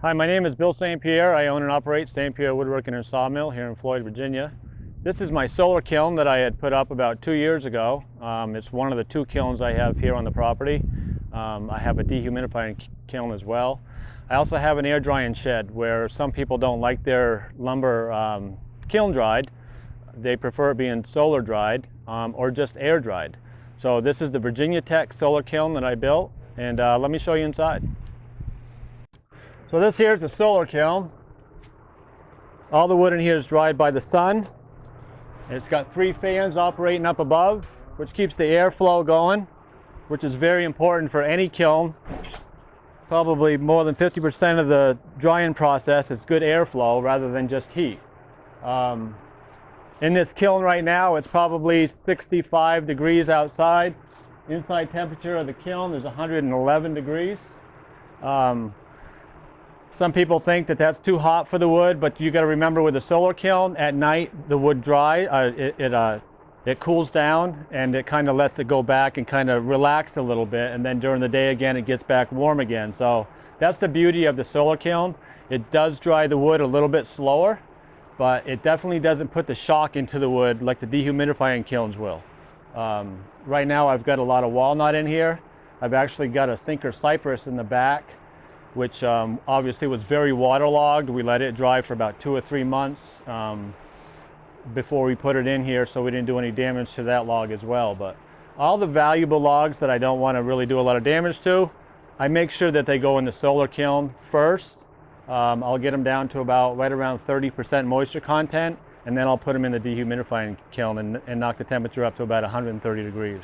Hi, my name is Bill St. Pierre. I own and operate St. Pierre Woodworking and Sawmill here in Floyd, Virginia. This is my solar kiln that I had put up about 2 years ago. It's one of the 2 kilns I have here on the property. I have a dehumidifying kiln as well. I also have an air drying shed where some people don't like their lumber kiln dried. They prefer it being solar dried or just air dried. So this is the Virginia Tech solar kiln that I built, and let me show you inside. So this here is a solar kiln. All the wood in here is dried by the sun. It's got 3 fans operating up above, which keeps the airflow going, which is very important for any kiln. Probably more than 50% of the drying process is good airflow rather than just heat. In this kiln right now, it's probably 65 degrees outside. Inside temperature of the kiln is 111 degrees. Some people think that that's too hot for the wood, but you got to remember with a solar kiln, at night the wood it cools down and it kind of lets it go back and kind of relax a little bit, and then during the day again it gets back warm again. So that's the beauty of the solar kiln. It does dry the wood a little bit slower, but it definitely doesn't put the shock into the wood like the dehumidifying kilns will. Right now I've got a lot of walnut in here. I've actually got a sinker cypress in the back, which obviously was very waterlogged. We let it dry for about 2 or 3 months before we put it in here, so we didn't do any damage to that log as well. But all the valuable logs that I don't want to really do a lot of damage to, I make sure that they go in the solar kiln first. I'll get them down to about right around 30% moisture content, and then I'll put them in the dehumidifying kiln and knock the temperature up to about 130 degrees.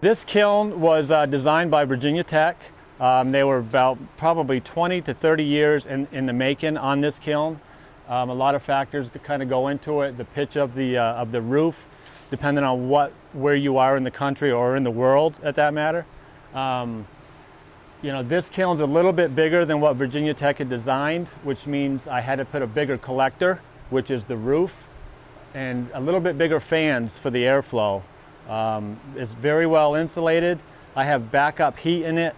This kiln was designed by Virginia Tech. They were about probably 20 to 30 years in the making on this kiln. A lot of factors that kind of go into it. The pitch of the roof, depending on where you are in the country or in the world, at that matter. You know, this kiln's a little bit bigger than what Virginia Tech had designed, which means I had to put a bigger collector, which is the roof, and a little bit bigger fans for the airflow. It's very well insulated. I have backup heat in it.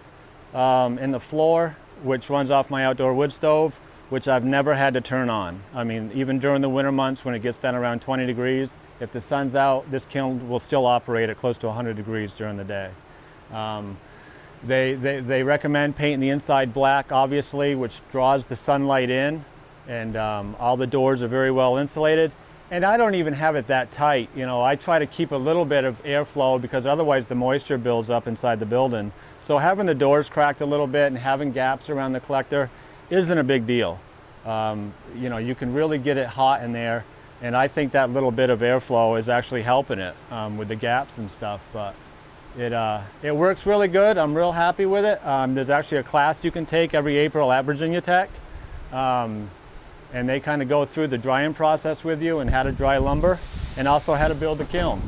In the floor, which runs off my outdoor wood stove, which I've never had to turn on. I mean, even during the winter months when it gets down around 20 degrees, if the sun's out, this kiln will still operate at close to 100 degrees during the day. They recommend painting the inside black, obviously, which draws the sunlight in, and all the doors are very well insulated. And I don't even have it that tight. You know, I try to keep a little bit of airflow because otherwise the moisture builds up inside the building. So having the doors cracked a little bit and having gaps around the collector isn't a big deal. You know, you can really get it hot in there, and I think that little bit of airflow is actually helping it with the gaps and stuff. But it works really good. I'm real happy with it. There's actually a class you can take every April at Virginia Tech. And they kind of go through the drying process with you and how to dry lumber and also how to build the kiln.